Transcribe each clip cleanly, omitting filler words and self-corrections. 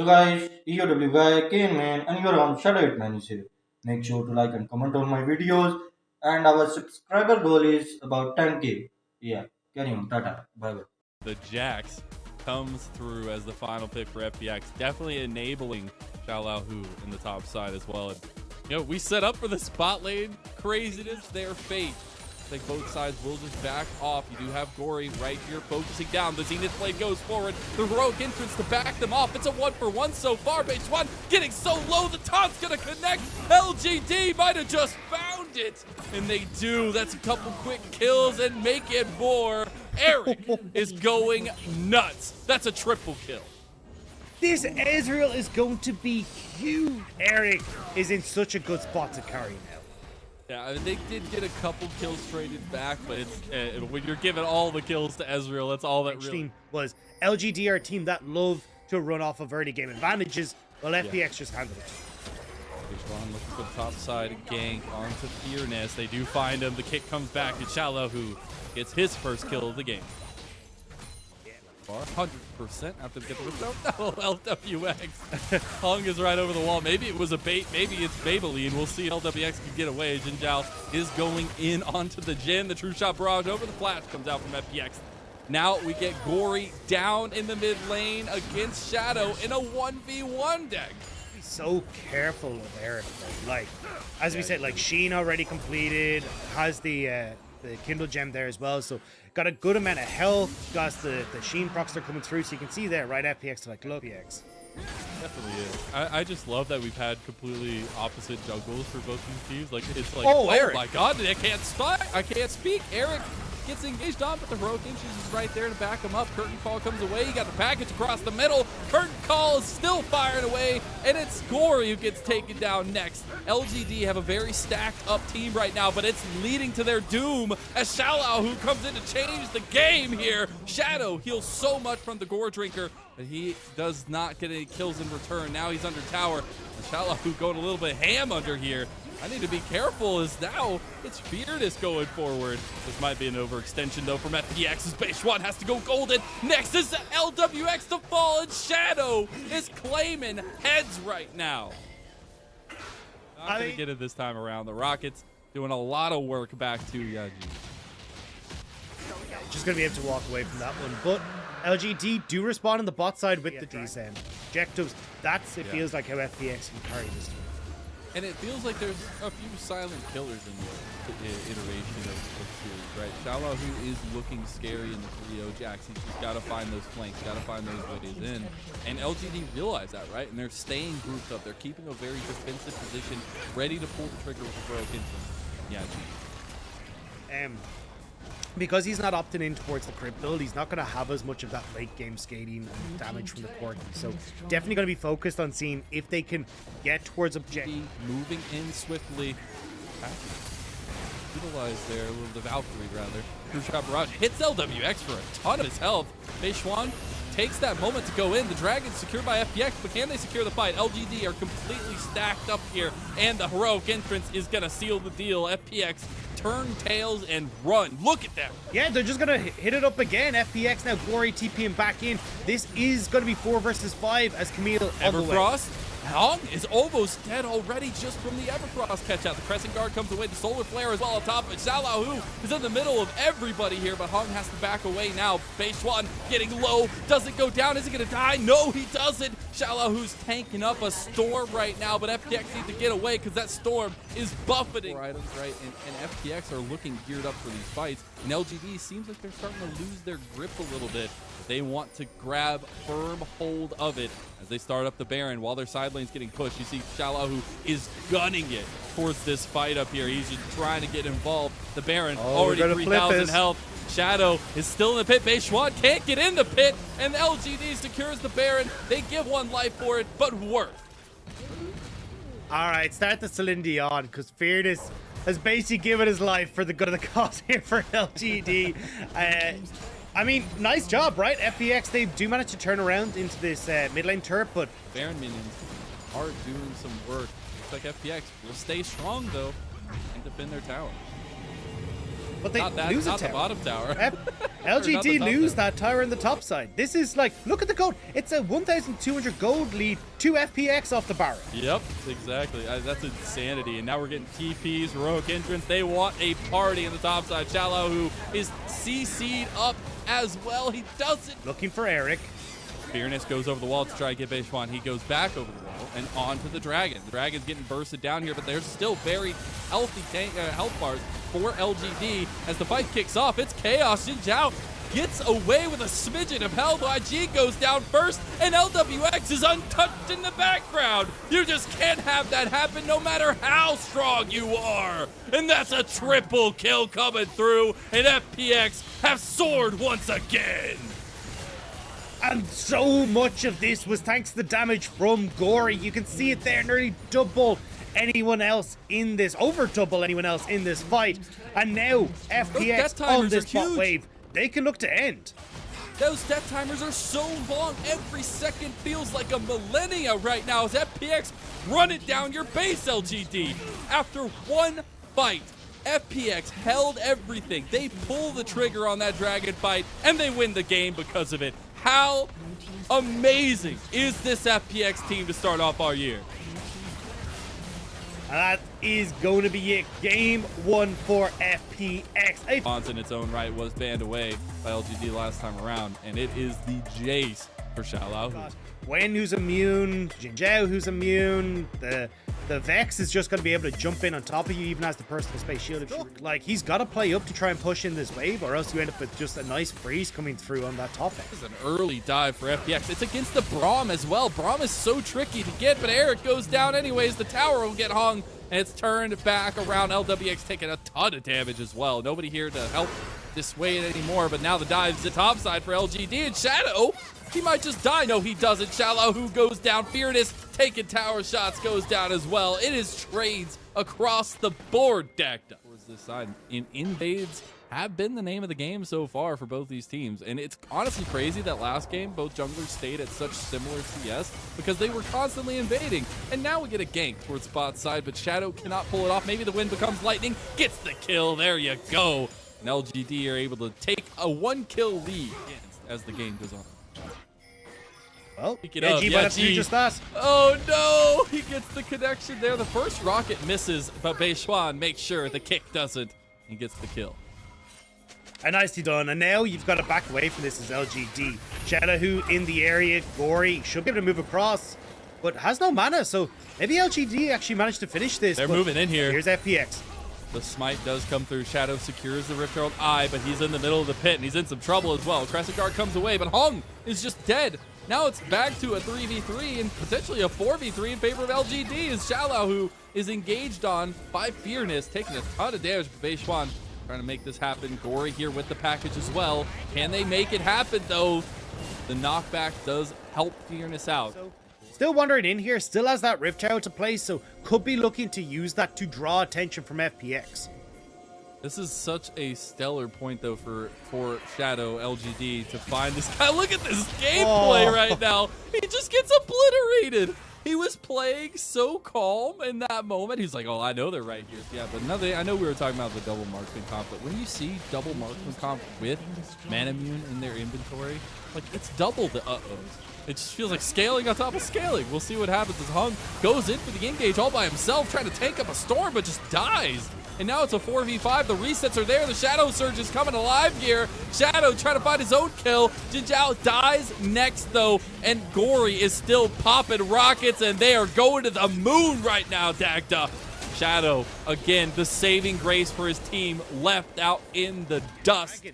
Hey guys, EOW guy, Kane man, and you're on Shadow Hitman is here. Make sure to like and comment on my videos, and our subscriber goal is about 10k. Yeah, carry on, tata, bye bye. The Jax comes through as the final pick for FPX, definitely enabling Xiao Hu in the top side as well. And, we set up for the spot lane craziness, their fate. I think both sides will just back off. You do have Gory right here focusing down. The Zenith Blade goes forward. The heroic entrance to back them off. It's a 1-for-1 so far. Base one getting so low. The taunt's gonna connect. LGD might have just found it. And they do. That's a couple quick kills and make it more. Eric is going nuts. That's a triple kill. This Ezreal is going to be huge. Eric is in such a good spot to carry now. Yeah, I mean, they did get a couple kills traded back, but it's when you're giving all the kills to Ezreal, that's all that really team was. LGD are a team that love to run off of early game advantages, while FPX just handled it. Looking for the top side gank onto Fearness. They do find him. The kick comes back to Xiao who gets his first kill of the game. 100% after they get the rip out. No, LWX. Hung is right over the wall. Maybe it was a bait. Maybe it's Maybelline. We'll see. LWX can get away. Jin Zhao is going in onto the Jin. The True Shot Barrage over the flash comes out from FPX. Now we get Gory down in the mid lane against Shadow in a 1v1 deck. Be so careful with Eric. Like, as we said, like Sheen already completed, has the Kindle gem there as well. So got a good amount of health. Got the Sheen procs coming through. So you can see there, right? FPX to like LPX. Definitely is. I just love that we've had completely opposite juggles for both these teams. Like it's like, oh my god, I can't speak. Eric gets engaged on, but the heroic inches is right there to back him up. Curtain Call comes away. You got the package across the middle. Curtain Call is still firing away, and it's Gory who gets taken down next. LGD have a very stacked up team right now, but it's leading to their doom as Xiao who comes in to change the game here. Shadow heals so much from the Gore Drinker, but he does not get any kills in return. Now he's under tower. And Xiao who going a little bit ham under here. I need to be careful as now it's Fearness going forward. This might be an overextension though from FPX as Base 1 has to go golden. Next is the LWX to fall, and Shadow is claiming heads right now. Not gonna get it this time around. The Rockets doing a lot of work back to Yaji. Just gonna be able to walk away from that one, but LGD do respond on the bot side with the descent objectives. It feels like how FPX can carry this team. And it feels like there's a few silent killers in this iteration of series, right? Xiao who is looking scary in the 3-0 Jax. He's just got to find those flanks, got to find those ways in. And LGD realize that, right? And they're staying grouped up. They're keeping a very defensive position, ready to pull the trigger with the broken. Yeah, because he's not opting in towards the crit build, he's not going to have as much of that late game skating and damage from the court. So definitely going to be focused on seeing if they can get towards objective. Moving in swiftly. Utilize there, a little the Valkyrie rather. True Shot Barrage hits LWX for a ton of his health. Beishwan takes that moment to go in. The Dragon's secured by FPX, but can they secure the fight? LGD are completely stacked up here, and the heroic entrance is going to seal the deal. FPX turn tails and run. Look at that. Yeah, they're just gonna hit it up again. FPX now Gory TPing back in. This is gonna be 4 versus 5 as Camille Everfrost. Hong is almost dead already just from the Everfrost catch out. The Crescent Guard comes away. The Solar Flare as well on top. But Xiao Hu is in the middle of everybody here, but Hong has to back away now. Base 1 getting low. Doesn't go down. Is he gonna die? No, he doesn't. Xiao Hu's tanking up a storm right now, but FPX needs to get away because that storm is buffeting. Items, right? And FPX are looking geared up for these fights. And LGD seems like they're starting to lose their grip a little bit. They want to grab firm hold of it as they start up the Baron while their side lane's getting pushed. You see Xiao who is gunning it towards this fight up here. He's just trying to get involved. The Baron already 3,000 health. Shadow is still in the pit. Beishwan can't get in the pit, and LGD secures the Baron. They give one life for it, but worth. All right, start the Celine Dion because Fearness has basically given his life for the good of the cause here for LGD. I mean, nice job, right? FPX, they do manage to turn around into this mid lane turret, but Baron minions are doing some work. Looks like FPX will stay strong, though, and defend their tower. But they not that, lose a not the tower. bottom tower. LGD top lose tower. that tower in the top side. This is like, look at the gold. It's a 1,200 gold lead to FPX off the Baron. Yep, exactly. That's insanity. And now we're getting TPs, heroic entrance. They want a party in the top side. Shallow, who is CC'd up as well. He doesn't. Looking for Eric. Fearness goes over the wall to try to get Beishwan. He goes back over the wall and onto the Dragon. The Dragon's getting bursted down here, but there's still very healthy health bars for LGD. As the fight kicks off, it's chaos. Jin Zhao gets away with a smidgen of health. YG goes down first, and LWX is untouched in the background. You just can't have that happen no matter how strong you are. And that's a triple kill coming through, and FPX have soared once again. And so much of this was thanks to the damage from Gory. You can see it there, nearly double anyone else in this, over double anyone else in this fight. And now FPX on this bot wave, they can look to end. Those death timers are so long. Every second feels like a millennia right now as FPX run it down your base, LGD. After one fight, FPX held everything. They pull the trigger on that Dragon fight, and they win the game because of it. How amazing is this FPX team to start off our year? And that is going to be it. Game 1 for FPX. Response in its own right was banned away by LGD last time around, and it is the Jace for Xiaolao. Wen, who's immune, Jin Zhao, who's immune, the Vex is just going to be able to jump in on top of you even as the personal space shield. Like, he's got to play up to try and push in this wave, or else you end up with just a nice freeze coming through on that top end. This is an early dive for FPX. It's against the Braum as well. Braum is so tricky to get, but Eric goes down anyways. The tower will get hung, and it's turned back around. LWX taking a ton of damage as well. Nobody here to help dissuade anymore, but now the dive's the top side for LGD, and Shadow, he might just die. No, he doesn't. Shallow, who goes down. Fearness taking tower shots, goes down as well. It is trades across the board, Dacta. Towards this side, invades have been the name of the game so far for both these teams. And it's honestly crazy that last game, both junglers stayed at such similar CS because they were constantly invading. And now we get a gank towards bot side, but Shadow cannot pull it off. Maybe the wind becomes lightning, gets the kill. There you go. And LGD are able to take a 1-kill lead as the game goes on. Well, G might have to do just that. Oh no! He gets the connection there. The first rocket misses, but Beishwan makes sure the kick doesn't. He gets the kill. And nicely done. And now you've got to back away from this as LGD. Shadow, who in the area, Gory should be able to move across, but has no mana. So maybe LGD actually managed to finish this. They're moving in here. Here's FPX. The smite does come through. Shadow secures the Rift Herald Eye, but he's in the middle of the pit, and he's in some trouble as well. Crescent Guard comes away, but Hung is just dead. Now it's back to a 3v3 and potentially a 4v3 in favor of LGD as Shallow, who is engaged on by Fearness, taking a ton of damage from Beishwan. Trying to make this happen. Gory here with the package as well. Can they make it happen, though? The knockback does help Fearness out. Still wandering in here, still has that Rift Tower to play, so could be looking to use that to draw attention from FPX. This is such a stellar point, though, for Shadow LGD to find this guy. Look at this gameplay right now. He just gets obliterated. He was playing so calm in that moment. He's like, oh, I know they're right here. Yeah, but another, I know we were talking about the double marksman comp, but when you see double marksman comp with Manamune in their inventory, like, it's double the uh-ohs. It just feels like scaling on top of scaling. We'll see what happens as Hung goes in for the engage all by himself, trying to tank up a storm, but just dies. And now it's a 4v5. The resets are there. The Shadow Surge is coming alive here. Shadow trying to find his own kill. Jin Zhao dies next, though. And Gory is still popping rockets, and they are going to the moon right now, Dagda. Shadow, again, the saving grace for his team, left out in the dust.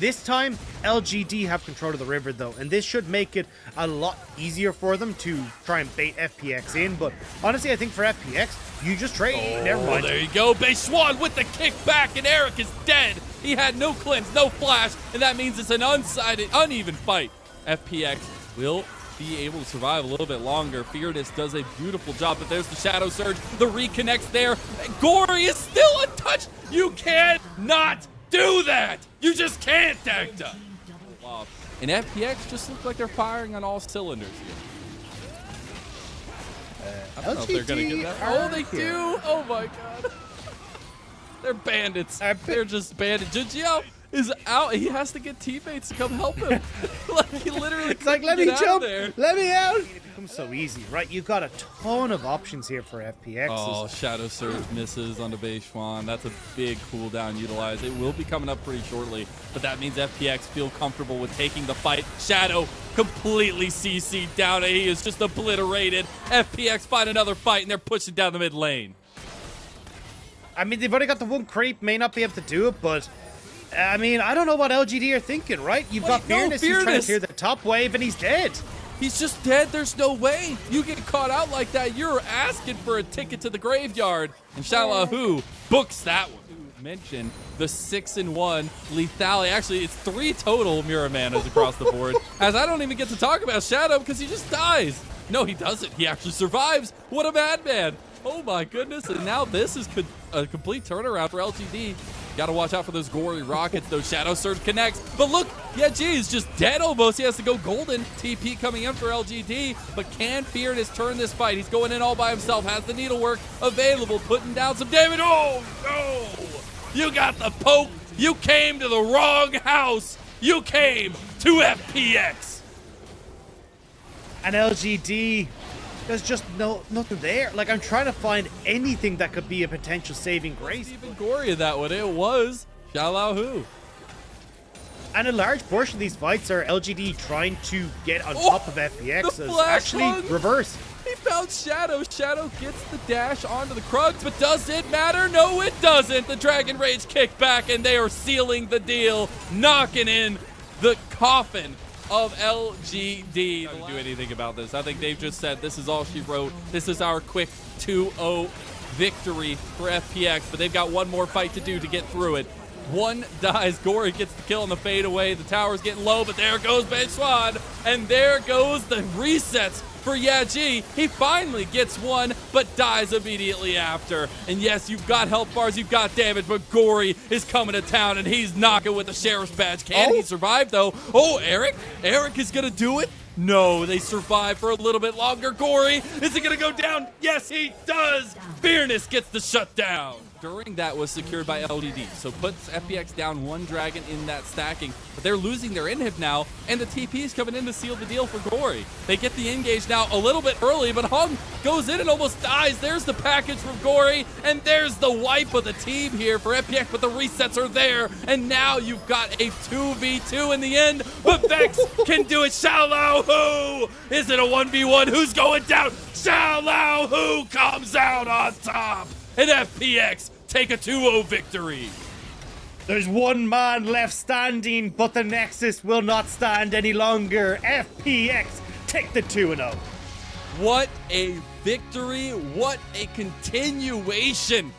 This time, LGD have control of the river, though, and this should make it a lot easier for them to try and bait FPX in. But honestly, I think for FPX, you just trade. Never mind. There you go. Beishwan with the kick back, and Eric is dead. He had no cleanse, no flash, and that means it's an uneven fight. FPX will be able to survive a little bit longer. Fearness does a beautiful job, but there's the Shadow Surge. The reconnects there. Gory is still untouched. You can't not do that. You just can't, Dagda. Wow. And FPX just look like they're firing on all cylinders here. I don't know if they're gonna get that. Oh, they do. Oh my god. They're bandits. They're just bandits. Jujio is out. He has to get teammates to come help him. Like, he literally It's like, let couldn't me get out jump, of there. let me out. It becomes so easy, right? You've got a ton of options here for FPX. Oh, Shadow Surge misses on the base Schwan. That's a big cooldown utilized. It will be coming up pretty shortly, but that means FPX feel comfortable with taking the fight. Shadow completely CC'd down. He is just obliterated. FPX find another fight, and they're pushing down the mid lane. I mean, they've only got the one creep, may not be able to do it, but I mean, I don't know what LGD are thinking, right? You've got Fearness, who's trying to clear the top wave, and he's dead. He's just dead. There's no way. You get caught out like that, you're asking for a ticket to the graveyard. And Shalahu books that one. Mention the 6-1 lethality. Actually, it's 3 total Muramanas across the board. As I don't even get to talk about Shadow because he just dies. No, he doesn't. He actually survives. What a madman. Oh my goodness. And now this is a complete turnaround for LGD. Got to watch out for those gory rockets. Those Shadow Surge connects. But look, yeah, G is just dead almost. He has to go golden. TP coming in for LGD. But can Fearness turn this fight? He's going in all by himself. Has the needlework available. Putting down some damage. Oh, no. You got the poke. You came to the wrong house. You came to FPX. And LGD, there's just nothing there. Like, I'm trying to find anything that could be a potential saving grace. Even gory in that one. It was Shalahu. And a large portion of these fights are LGD trying to get on top of FPX. the As flash actually hug. reverse. He found Shadow. Shadow gets the dash onto the Krugs, but does it matter? No, it doesn't. The Dragon Rage kick back, and they are sealing the deal, knocking in the coffin of LGD. Not to do anything about this. I think they've just said this is all she wrote. This is our quick 2-0 victory for FPX, but they've got one more fight to do to get through it. One dies. Gory gets the kill on the fadeaway. The tower's getting low, but there goes Ben Schwan, and there goes the resets for Yaji. He finally gets one, but dies immediately after. And yes, you've got health bars, you've got damage, but Gory is coming to town, and he's knocking with the Sheriff's Badge. Can he survive, though? Oh, Eric? Eric is going to do it? No, they survive for a little bit longer. Gory, is he going to go down? Yes, he does. Fearness gets the shutdown. During that was secured by LGD, so puts FPX down 1 dragon in that stacking, but they're losing their inhib now, and the TP is coming in to seal the deal for Gory. They get the engage now a little bit early, but Hung goes in and almost dies. There's the package from Gory, and there's the wipe of the team here for FPX, but the resets are there, and now you've got a 2v2 in the end, but Vex can do it. Shalahu! Is it a 1v1? Who's going down? Shalahu comes out on top, and FPX take a 2-0 victory. There's one man left standing, but the Nexus will not stand any longer. FPX take the 2-0. What a victory. What a continuation